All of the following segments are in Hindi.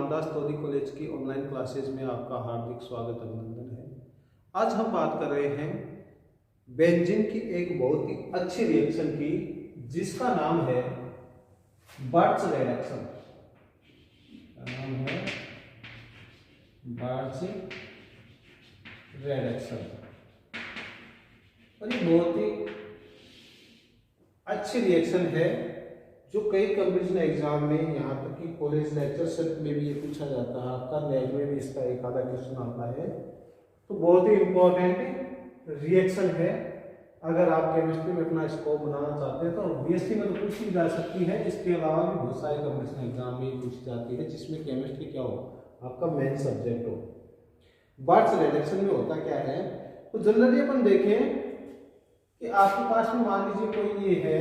रामदास तौरी कॉलेज की ऑनलाइन क्लासेज में आपका हार्दिक स्वागत अभिनंदन है। आज हम बात कर रहे हैं बेंजीन की एक बहुत ही अच्छी रिएक्शन की, जिसका नाम है बर्च रिडक्शन। नाम है बर्च रिडक्शन और ये बहुत ही अच्छी रिएक्शन है जो कई कंपटीशन एग्जाम में, यहाँ तक कि कॉलेज लेक्चर सेट में भी ये पूछा जाता है। आपका नेट में भी इसका एक आधा क्वेश्चन आता है। तो बहुत ही इंपॉर्टेंट रिएक्शन है। अगर आप केमिस्ट्री में अपना स्कोप बनाना चाहते हैं तो बीएससी में तो पूछी जा सकती है, इसके अलावा भी बहुत सारे कंपटीशन एग्जाम में पूछी जाती है जिसमें केमिस्ट्री क्या हो, आपका मेन सब्जेक्ट हो। बर्च रिडक्शन में होता क्या है, तो जनरली अपन देखें कि आपके पास में मान लीजिए कोई ये है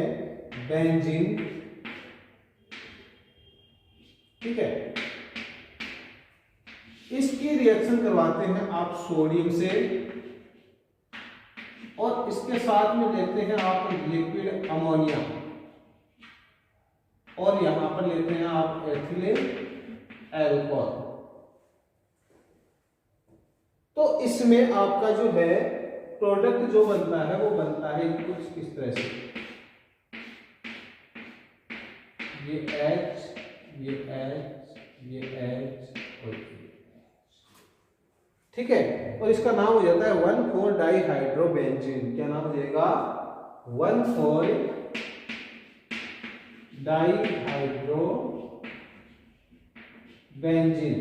बेंजीन, ठीक है, इसकी रिएक्शन करवाते हैं आप सोडियम से और इसके साथ में लेते हैं आप लिक्विड अमोनिया और यहां पर लेते हैं आप एथिलीन अल्कोहल। तो इसमें आपका जो है प्रोडक्ट जो बनता है वो बनता है कुछ इस तरह से, ये H, ये H, ये H और ये, ठीक है। और इसका नाम हो जाता है 1,4-डाइहाइड्रोबेंजीन। क्या नाम हो जाएगा? 1,4-डाइहाइड्रोबेंजीन।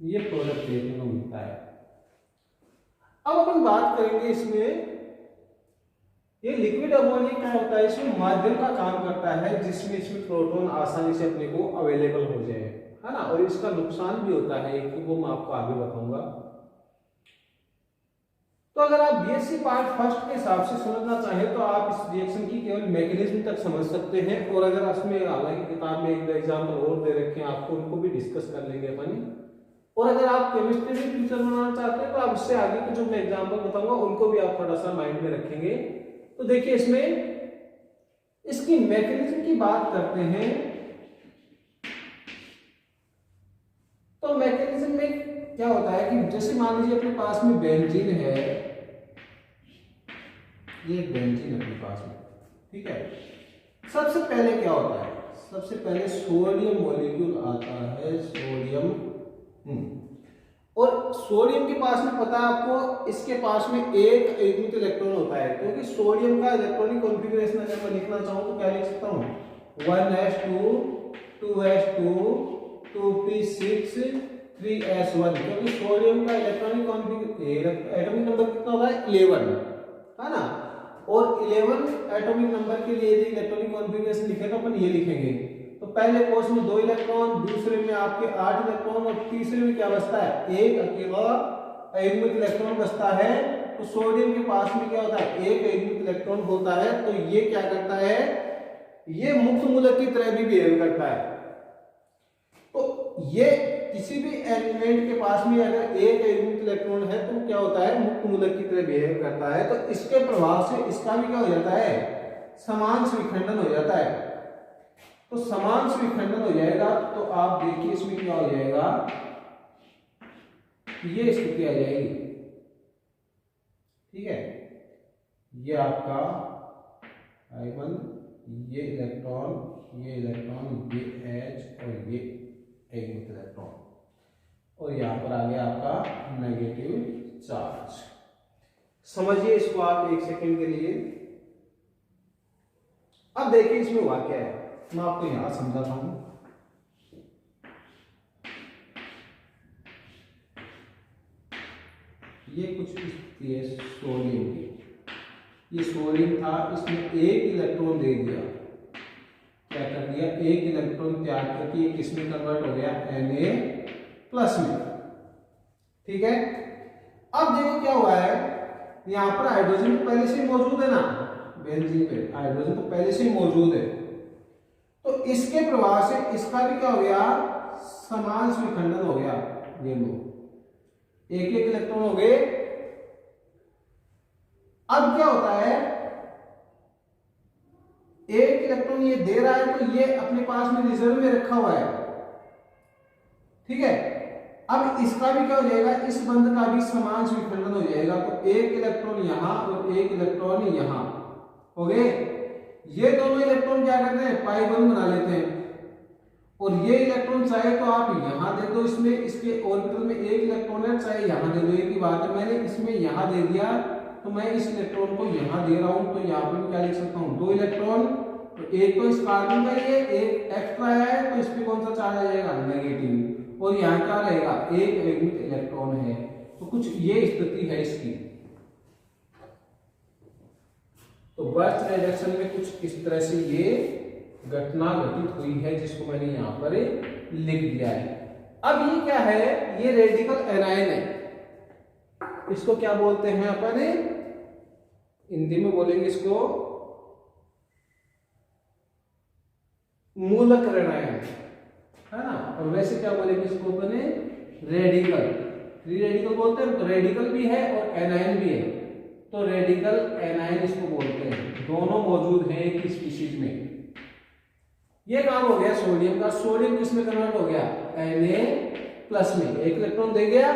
ये प्रोडक्ट देखने को मिलता है। अब अपन बात करेंगे इसमें, ये लिक्विड अमोनिया क्या होता है, इसमें माध्यम का काम करता है जिसमें इसमें प्रोटॉन आसानी से अपने को अवेलेबल हो जाए, है ना। और इसका नुकसान भी होता है कि वो मैं आपको आगे बताऊंगा। तो अगर आप बीएससी पार्ट फर्स्ट के हिसाब से समझना चाहें तो आप इस रिएक्शन की केवल मैकेनिज्म तक समझ सकते हैं। और अगर इसमें हालांकि किताब में एक दो एग्जाम्पल और दे रखे हैं आपको, उनको भी डिस्कस कर लेंगे अपन। और अगर आप केमिस्ट्री में टीचर बनाना चाहते हैं तो आप इससे आगे के जो मैं एग्जाम्पल बताऊंगा उनको भी आप थोड़ा सा माइंड में रखेंगे। तो देखिए इसमें इसकी मैकेनिज्म की बात करते हैं। तो मैकेनिज्म में क्या होता है कि जैसे मान लीजिए अपने पास में बेंजीन है, ये बेंजीन अपने पास में, ठीक है। सबसे पहले क्या होता है, सबसे पहले सोडियम मॉलिक्यूल आता है, सोडियम। और सोडियम के पास में पता है आपको, इसके पास में एक युग्मित इलेक्ट्रॉन होता है, क्योंकि सोडियम का इलेक्ट्रॉनिक कॉन्फ़िगरेशन अगर मैं लिखना चाहूं तो क्या लिख सकता हूं, 1s2 2s2 2p6 3s1। क्योंकि सोडियम का इलेक्ट्रॉनिक कॉन्फ़िगरेशन एटॉमिक नंबर कितना होता है, 11, है ना। और 11 एटॉमिक नंबर के लिए यदि इलेक्ट्रॉनिक कॉन्फ़िगरेशन लिखे तो अपन ये लिखेंगे, तो पहले कोर्स में 2 इलेक्ट्रॉन, दूसरे में आपके 8 इलेक्ट्रॉन और तीसरे में क्या बचता है, एक अकेला अयुग्मित इलेक्ट्रॉन बचता है। तो सोडियम के पास में क्या होता है, एक अयुग्मित इलेक्ट्रॉन होता है। तो ये क्या करता है, ये मुक्त मूलक की तरह भी बिहेव करता है। तो ये किसी भी एलिमेंट के पास में अगर एक अयुग्मित इलेक्ट्रॉन है तो क्या होता है, मुक्त मूलक की तरह बिहेव करता है। तो इसके प्रभाव से इसका भी क्या हो जाता है, समांश विखंडन हो जाता है। तो समांश विखंडन हो जाएगा तो आप देखिए इसमें क्या हो जाएगा, ये स्थिति आ जाएगी, ठीक है। ये आपका I1, ये इलेक्ट्रॉन, ये इलेक्ट्रॉन, ये H और ये एक इलेक्ट्रॉन, और यहां पर आ गया आपका नेगेटिव चार्ज। समझिए इसको आप एक सेकंड के लिए। अब देखिए इसमें हुआ क्या है, मैं आपको यहां समझाता हूं। ये कुछ स्थिति है सोडियम की, ये सोडियम था, इसने एक इलेक्ट्रॉन दे दिया, क्या कर दिया, एक इलेक्ट्रॉन त्याग करके ये किसमें कन्वर्ट हो गया, Na+ में, ठीक है। अब देखो क्या हुआ है, यहां पर हाइड्रोजन तो पहले से ही मौजूद है ना, बेंजीन पे हाइड्रोजन तो पहले से ही मौजूद है। तो इसके प्रभाव से इसका भी क्या हो गया, समांश विखंडन हो गया। ये लो, एक एक इलेक्ट्रॉन हो गए। अब क्या होता है, एक इलेक्ट्रॉन ये दे रहा है तो ये अपने पास में रिजर्व में रखा हुआ है, ठीक है। अब इसका भी क्या हो जाएगा, इस बंध का भी समान विखंडन हो जाएगा, तो एक इलेक्ट्रॉन यहां और एक इलेक्ट्रॉन यहां हो गए। ये दोनों इलेक्ट्रॉन क्या करते हैं, पाई बंध बना लेते हैं, और ये इलेक्ट्रॉन चाहे तो आप यहां दे दो, इसमें इसके ऑर्बिटल में एक इलेक्ट्रॉन है, चाहे यहां दे दो, एक ही बात है। मैंने इसमें यहां दे दिया तो मैं इस इलेक्ट्रॉन को यहां दे रहा हूं, तो यहां पे मैं क्या लिख सकता हूं, दो इलेक्ट्रॉन, तो एक तो इस कार्बन का ये एक एक्स्ट्रा है, तो इस पे कौन सा चार्ज आ जाएगा, नेगेटिव, और यहाँ क्या रहेगा, एक एटॉमिक इलेक्ट्रॉन है। तो कुछ ये स्थिति है इसकी। तो बर्थ रिडक्शन में कुछ इस तरह से ये घटना घटित हुई है, जिसको मैंने यहां पर लिख दिया है। अब ये क्या है, ये रेडिकल एनायन है, इसको क्या बोलते हैं अपन, हिंदी में बोलेंगे इसको मूलक ऋणायन, है ना, और वैसे क्या बोलेंगे इसको अपन, रेडिकल, फ्री रेडिकल बोलते हैं। तो रेडिकल भी है और एनायन भी है, तो रेडिकल एनायन इसको बोलते हैं, दोनों मौजूद हैं एक ही स्पीशीज में। ये काम हो गया सोडियम का। सोडियम किसमें कन्वर्ट हो गया, Na+ में, एक इलेक्ट्रॉन दे गया।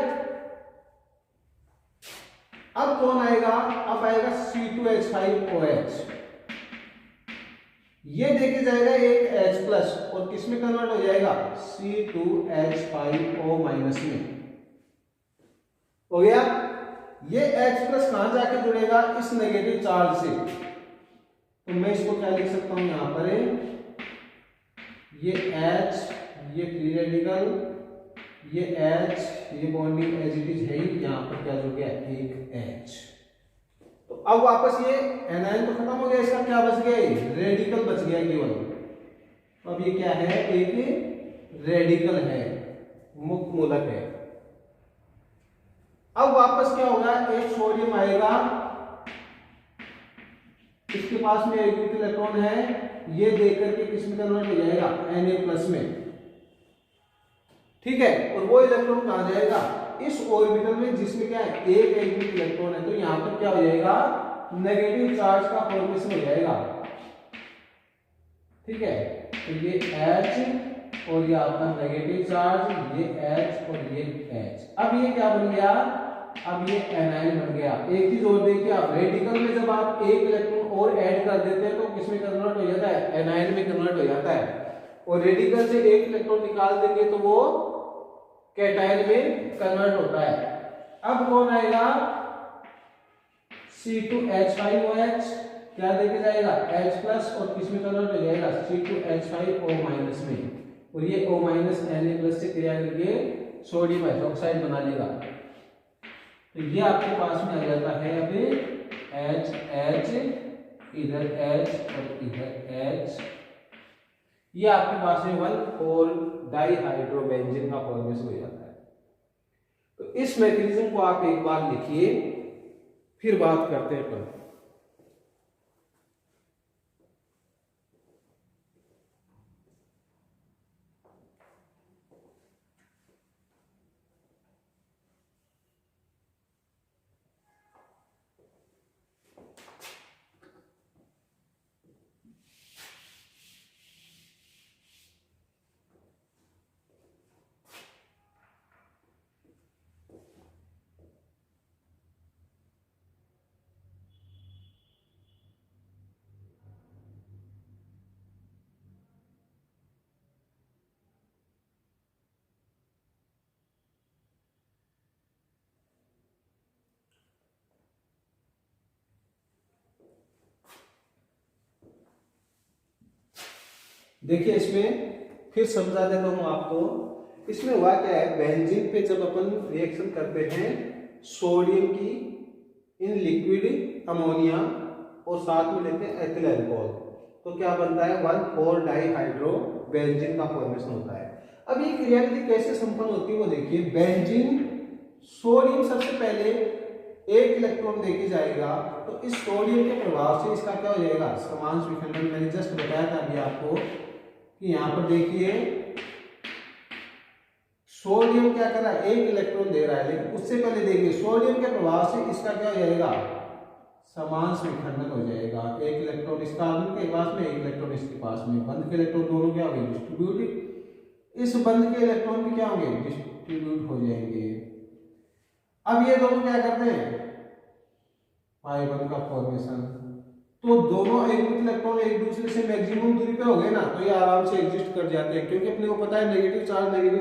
अब कौन आएगा, अब आएगा C2H5OH, ये देके जाएगा एक H+ और किसमें कन्वर्ट हो जाएगा, C2H5O- में, हो गया। ये H+ कहां जाके जुड़ेगा, इस नेगेटिव चार्ज से, तो मैं इसको क्या लिख सकता हूं यहां पर, ये H, ये फ्री रेडिकल, ये H, ये बॉन्डिंग एज इट इज है ही, यहां पर क्या जुड़ गया, एक H। तो अब वापस ये एनायन तो खत्म हो गया, इसका क्या बच गया, रेडिकल बच गया केवल। तो अब ये क्या है, एक रेडिकल है, मुक्त मूलक है। अब वापस क्या होगा, एक सोडियम आएगा, इसके पास में एक इलेक्ट्रॉन है, ये देकर के किसमें कन्वर्ट हो जाएगा, Na+ में, ठीक है। और वो इलेक्ट्रॉन कहां जाएगा, इस ऑर्बिटल में जिसमें क्या है, एक इलेक्ट्रॉन है, तो यहां पर क्या हो जाएगा, नेगेटिव चार्ज का फॉर्मेशन हो जाएगा, ठीक है। तो ये H और ये आपका नेगेटिव चार्ज, ये H और ये H। अब ये क्या बन गया, अब ये एनायन बन गया। एक चीज और देखिए आप, रेडिकल में जब आप एक इलेक्ट्रॉन और ऐड कर देते हैं तो किसमें कन्वर्ट हो जाता है, एनायन में कन्वर्ट हो जाता है, और रेडिकल से एक इलेक्ट्रॉन निकाल देंगे तो वो कैटायन में कन्वर्ट होता है। अब कौन आएगा, C2H5OH, क्या देके जाएगा, H+ और किसमें कन्वर्ट हो जाएगा, C2H5O- में, और ये O- Na+ से क्रिया करके सोडियम हाइड्रोक्साइड बना लेगा। तो ये आपके पास में आ जाता है अभी H, इधर H और इधर H, ये आपके पास में 1,4 डाइहाइड्रोबेंजीन का फॉर्मेशन हो जाता है। तो इस मैकेनिज्म को आप एक बार लिखिए, फिर बात करते हैं अपन। देखिए इसमें फिर समझा देता हूं आपको। इसमें हुआ क्या है, बेंजीन पे जब अपन रिएक्शन करते हैं सोडियम की इन लिक्विड अमोनिया और साथ में लेते हैं एथिल अल्कोहल, तो क्या बनता है, 1,4 डाइहाइड्रोबेंजीन का फॉर्मेशन होता है। अब ये क्रियाविधि कैसे संपन्न होती है वो देखिए। बेंजीन, सोडियम सबसे पहले एक इलेक्ट्रॉन देके जाएगा, तो इस सोडियम के प्रभाव से इसका क्या हो जाएगा, समांश विखंडन। मैंने जस्ट बताया था अभी आपको कि यहां पर देखिए सोडियम क्या कर रहा है, एक इलेक्ट्रॉन दे रहा है, लेकिन उससे पहले देखिए सोडियम के प्रभाव से इसका क्या हो जाएगा, समांश विखंडन हो जाएगा। एक इलेक्ट्रॉन इस कार्बन के पास में, एक इलेक्ट्रॉन इसके पास में, बंध के इलेक्ट्रॉन दोनों क्या होंगे, डिस्ट्रीब्यूट। इस बंध के इलेक्ट्रॉन भी क्या होंगे, डिस्ट्रीब्यूट हो जाएंगे। अब ये दोनों क्या करते हैं, पाई बंध का फॉर्मेशन। तो दोनों एक इलेक्ट्रॉन एक दूसरे से मैक्सिमम दूरी पे हो गए ना, तो ये आराम से एग्जिस्ट कर जाते हैं, क्योंकि अपने को पता है नेगेटिव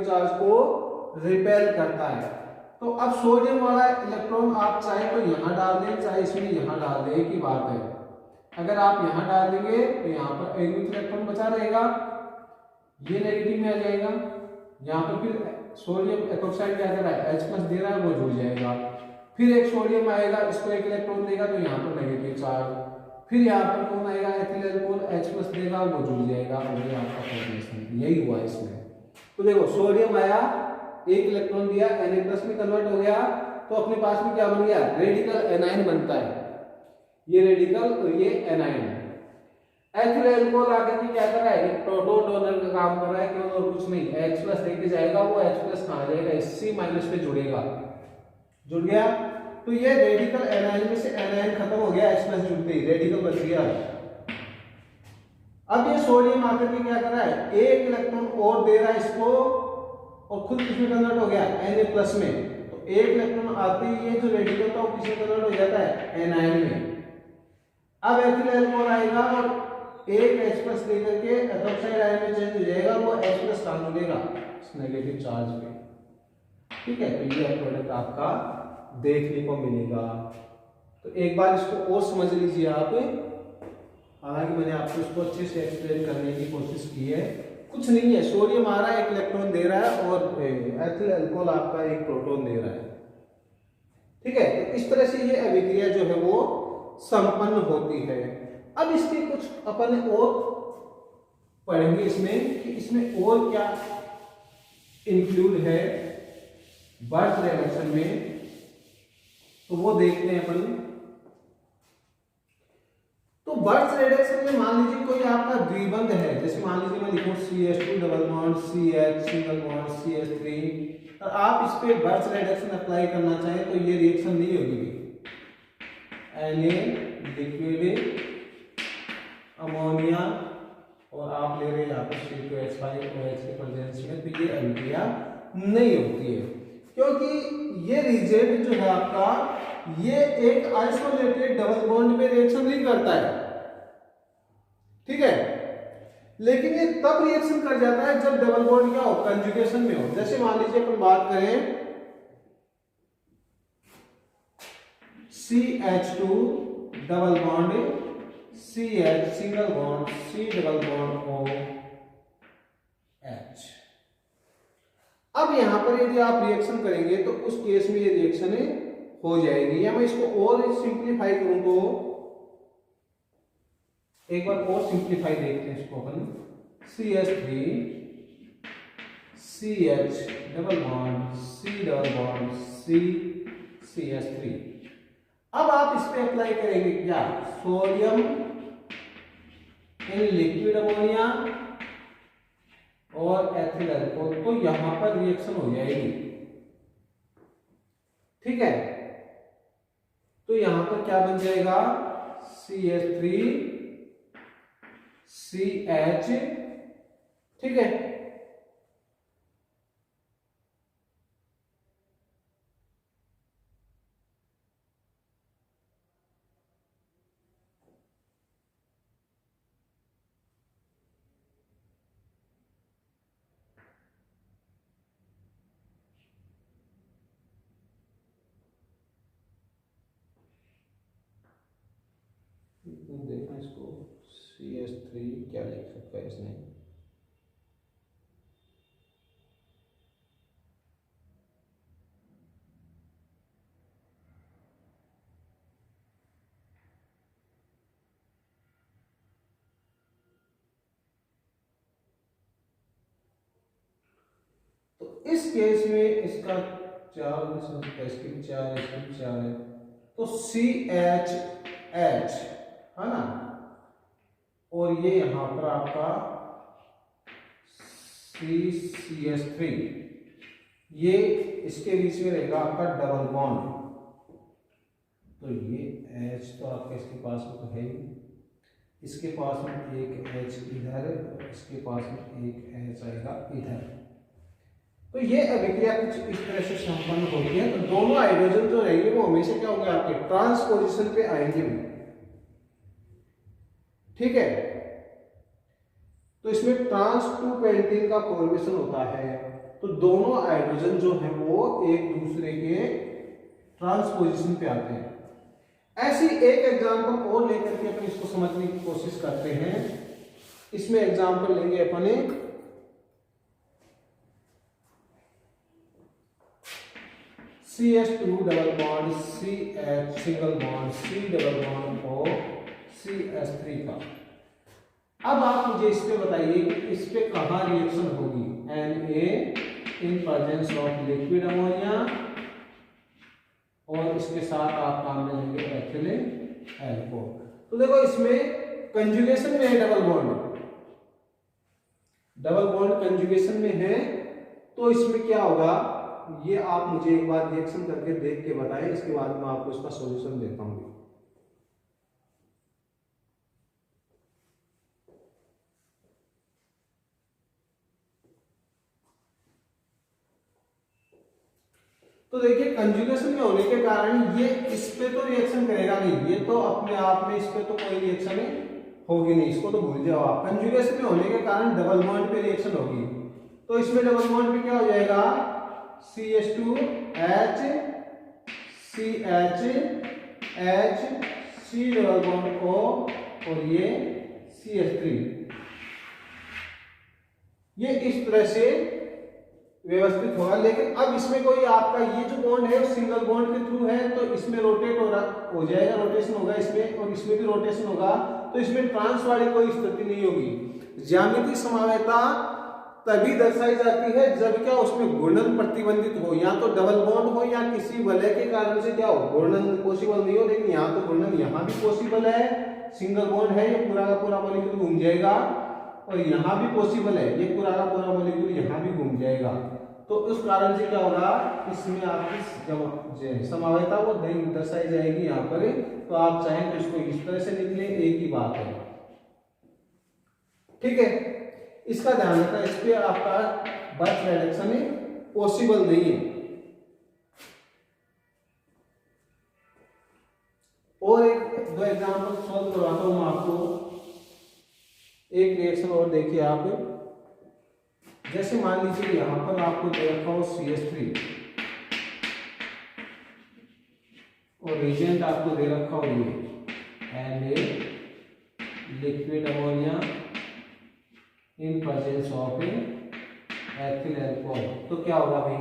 चार्ज को रिपेल करता है। तो अब सोडियम वाला इलेक्ट्रॉन आप चाहे तो यहाँ डाल दें, चाहे इसमें यहाँ डाल दें, एक ही बात है। अगर आप यहाँ डाल देंगे तो यहाँ पर एक इलेक्ट्रॉन बचा रहेगा, ये नेगेटिव में आ जाएगा। यहाँ पर फिर सोडियम एटॉक्साइड क्या कर रहा है, H+ दे रहा है, वो जुड़ जाएगा। फिर एक सोडियम आएगा, इसको एक इलेक्ट्रॉन देगा, तो यहाँ पर नेगेटिव चार्ज। फिर यहाँ पर कौन आएगा, एथिल अल्कोहल, H+ देगा, वो जुड़ जाएगा, और ये आपका फॉर्मेशन यही हुआ इसमें। तो देखो सोडियम आया, एक इलेक्ट्रॉन दिया, Na+ में कन्वर्ट हो गया, तो अपने पास में क्या बन गया, रेडिकल एनाइन बनता है। ये रेडिकल और ये एनाइन। एथिल अल्कोहल आकर के क्या कर रहा है, एक प्रोटॉन डोनर का काम कर रहा है, केवल और कुछ नहीं। H+ लेके जाएगा, वो H+ कहाँ जाएगा, C- पे जुड़ेगा, जुड़ गया। तो ये रेडिकल एनाइन में से एनाइन खत्म हो गया, H+ जुड़ते ही रेडिकल बच गया। अब ये सोडियम आकर के क्या कर रहा है, एक इलेक्ट्रॉन और दे रहा है इसको, और खुद किसमें कन्वर्ट हो गया, Na+ में। तो एक इलेक्ट्रॉन आते ही ये जो रेडिकल था वो किसमें कन्वर्ट हो जाता है, एनाइन में। अब एथिल अल्कोहल आएगा और एक H+ देकर के एथोक्साइड आयन में चेंज हो जाएगा, वो H+ कहां जुड़ेगा, नेगेटिव चार्ज पे। ठीक है, तो ये प्रोडक्ट आपका देखने को मिलेगा। तो एक बार इसको और समझ लीजिए आप, हालांकि मैंने आपको इसको अच्छे से एक्सप्लेन करने की कोशिश की है। कुछ नहीं है, सोडियम आ रहा है, एक इलेक्ट्रॉन दे रहा है, और एथिल अल्कोहल आपका एक प्रोटॉन दे रहा है। ठीक है, तो इस तरह से ये अभिक्रिया जो है वो संपन्न होती है। अब इसके कुछ अपन और पढ़ेंगे इसमें कि इसमें और क्या इंक्लूड है बर्थ रिएक्शन में, तो वो देखते हैं अपन। तो बर्थ रिएक्शन में मान लीजिए कोई आपका द्विबंध है, जैसे मान लीजिए मैं लिखूं CH2 double bond CH single bond CH3, और आप इस पे बर्थ रिएक्शन अप्लाई करना चाहें तो ये रिएक्शन नहीं होगी। Na लिक्विड अमोनिया, और आप ले रहे हैं यहाँ पर C2H5 OH के प्रेजेंस में, तो ये अभिक्रिया नहीं होती है, क्योंकि ये रिएजेंट जो है आपका, ये एक आइसोलेटेड डबल बॉन्ड पे रिएक्शन नहीं करता है। ठीक है, लेकिन ये तब रिएक्शन कर जाता है जब डबल बॉन्ड क्या हो, कंजुगेशन में हो। जैसे मान लीजिए अपन बात करें CH2 double bond CH single bond C double bond OH। अब यहां पर यदि आप रिएक्शन करेंगे तो उस केस में ये रिएक्शन हो जाएगी। या मैं इसको और सिंप्लीफाई करूं तो, एक बार और सिंप्लीफाई देखते हैं इसको अपन, CH3 CH double bond C double bond C CH3। अब आप इस पे अप्लाई करेंगे क्या, सोडियम इन लिक्विड अमोनिया और एथिल अल्कोहल, तो यहां पर रिएक्शन हो जाएगी। ठीक है, तो यहां पर क्या बन जाएगा, CH3 CH। ठीक है, देखना इसको, CH3 क्या लिख सकता है इसने, तो इस केस में इसका 4 इसकी 4 है, तो CHH है ना, और ये यहां पर आपका CH3, ये इसके बीच में रहेगा आपका डबल बॉन्ड, तो ये H तो आपके इसके पास में तो है ही, इसके पास में एक H इधर, इसके पास में एक H आएगा इधर। तो ये अभिक्रिया कुछ इस तरह से संपन्न होती है। तो दोनों हाइड्रोजन जो रहेंगे वो हमेशा क्या होंगे, आपके ट्रांसपोजिशन पे आएंगे भी, ठीक है। तो इसमें ट्रांस 2 पेंटीन का फॉर्मेशन होता है। तो दोनों हाइड्रोजन जो है वो एक दूसरे के ट्रांसपोजिशन पे आते हैं। ऐसी एक एग्जांपल और लेकर के अपन इसको समझने की कोशिश करते हैं। इसमें एग्जांपल लेंगे अपन CH2 double bond CH single bond C double bond O CH3 का। अब आप मुझे इस पे बताइए कि इस पे कहाँ रिएक्शन होगी। Na in presence of liquid ammonia, और इसके साथ आप काम में लेंगे एथिल एल्कोहल। तो देखो इसमें कंजुगेशन में है डबल बॉन्ड कंजुगेशन में है। तो इसमें क्या होगा, ये आप मुझे एक बार रिएक्शन करके देख के बताएं, इसके बाद मैं आपको इसका सॉल्यूशन देता हूं। तो देखिए कंजुगेशन में होने के कारण ये इस पे तो रिएक्शन करेगा नहीं, ये तो अपने आप में इस पे तो कोई रिएक्शन होगी नहीं, इसको तो भूल जाओ आप। कंजुगेशन में होने के कारण डबल बॉन्ड पे रिएक्शन होगी। तो इसमें डबल बॉन्ड पे क्या हो जाएगा, CH2H CH H C double bond O और ये CH3। ये इस तरह से व्यवस्थित होगा। लेकिन अब इसमें कोई आपका ये जो बॉन्ड है सिंगल बॉन्ड के थ्रू है, तो इसमें रोटेट हो जाएगा, रोटेशन होगा इसमें, और इसमें भी रोटेशन होगा। तो इसमें ट्रांस वाली कोई स्थिति नहीं होगी। ज्यामितीय समवेता तभी दर्शाई जाती है जब क्या उसमें घूर्णन प्रतिबंधित हो, या तो डबल बॉन्ड हो या किसी वलय के कारण से क्या हो, घूर्णन पॉसिबल नहीं हो। लेकिन यहाँ तो घूर्णन यहाँ भी पॉसिबल है, सिंगल बॉन्ड है, ये पूरा का पूरा मॉलिक्यूल घूम जाएगा, और यहाँ भी पॉसिबल है, ये पूरा का पूरा मॉलिक्यूल यहाँ भी घूम जाएगा। तो उस कारण से क्या होगा, इसमें आपकी समवेता वो दर्शाई जाएगी यहाँ पर। तो आप चाहें तो इसको इस तरह से लिख लें, एक ही बात है, ठीक है। इसका ध्यान रखना, इस पे आपका बर्थ रिडक्शन पॉसिबल नहीं है। और एक दो एग्जांपल सॉल्व करवाता हूं मैं आपको। एक रिएक्शन और देखिए आप, जैसे मान लीजिए यहां पर आपको दे रखा हो CH3 और रिएजेंट आपको दे रखा हो ये Na liquid ammonia in presence of ethyl alcohol. तो क्या होगा भाई,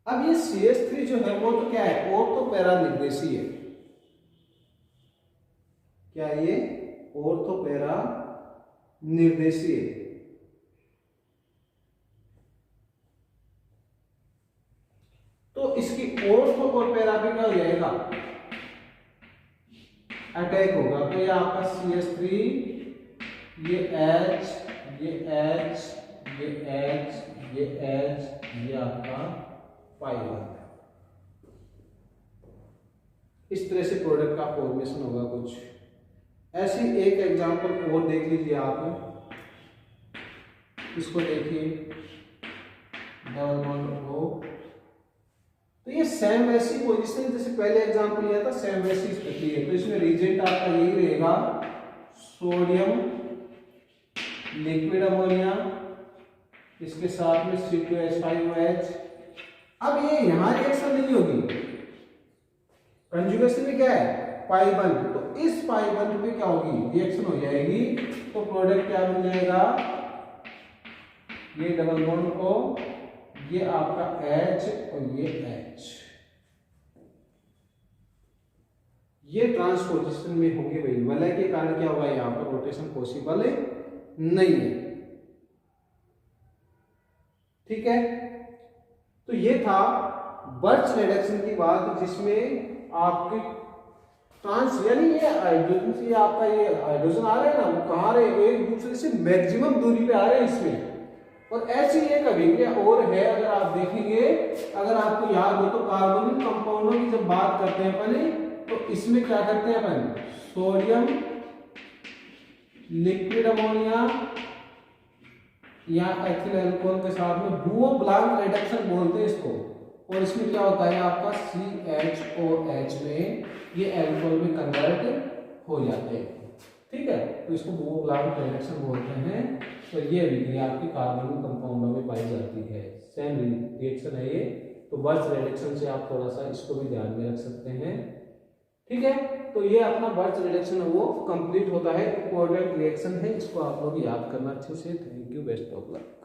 अब ये CH3 जो है वो तो क्या है, और तो पैरा निर्देशीय है। क्या ये और तो पैरा निर्देशीय, तो इसकी ऑर्थो और पैरा पे क्या हो जाएगा, अटैक होगा। तो ये आपका CH3, ये H, ये H, ये H, ये H, ये आपका पाई। इस तरह से प्रोडक्ट का फॉर्मेशन होगा कुछ। ऐसी एक एग्जांपल और देख लीजिए आप, इसको देखिए डबल बॉन्ड O। तो ये सेम वैसी पोजीशन जैसे पहले एग्जांपल लिया था, सेम वैसी स्थिति है। तो इसमें रिएजेंट आपका यही रहेगा, सोडियम लिक्विड अमोनिया, इसके साथ में C2H5OH। अब ये यहां रिएक्शन नहीं होगी, कंजुगेशन में क्या है, पाई बंद। तो इस पाई बंद पे क्या होगी, रिएक्शन हो जाएगी। तो प्रोडक्ट क्या बन जाएगा, ये डबल बॉन्ड को, ये आपका H और ये H, ये ट्रांसपोजिशन में होंगे भाई। वलय के कारण क्या होगा, यहां पर रोटेशन पॉसिबल नहीं है, ठीक है। तो ये था बर्च रिडक्शन की बात, जिसमें आपके ट्रांस यानी ये हाइड्रोजन से आपका ये हाइड्रोजन आ रहे हैं ना, वो कहाँ आ रहे हैं, एक दूसरे से मैक्सिमम दूरी पे आ रहे हैं इसमें। और ऐसी एक अभिक्रिया और है, अगर आप देखेंगे, अगर आपको याद हो तो कार्बोनिक कंपाउंडों की जब बात करते हैं अपन, तो इसमें क्या करते हैं अपन, सोडियम लिक्विड अमोनिया या एथिल अल्कोहल के साथ में डुओ ब्लैंक रिडक्शन बोलते हैं इसको। और इसमें क्या होता है आपका CHOH में ये अल्कोहल में कन्वर्ट हो जाते हैं, ठीक है। तो इसको डुओ ब्लैंक रिडक्शन बोलते हैं। तो ये अभिक्रिया आपकी कार्बनिक कंपाउंडों में पाई जाती है। सेम रिएक्शन है ये। तो बर्च रिडक्शन से आप थोड़ा सा इसको भी ध्यान में रख सकते हैं, ठीक है। तो ये अपना बर्च रिडक्शन है वो कंप्लीट होता है, इंपॉर्टेंट रिएक्शन है, इसको आप लोग याद करना अच्छे से। Thank you, best of luck.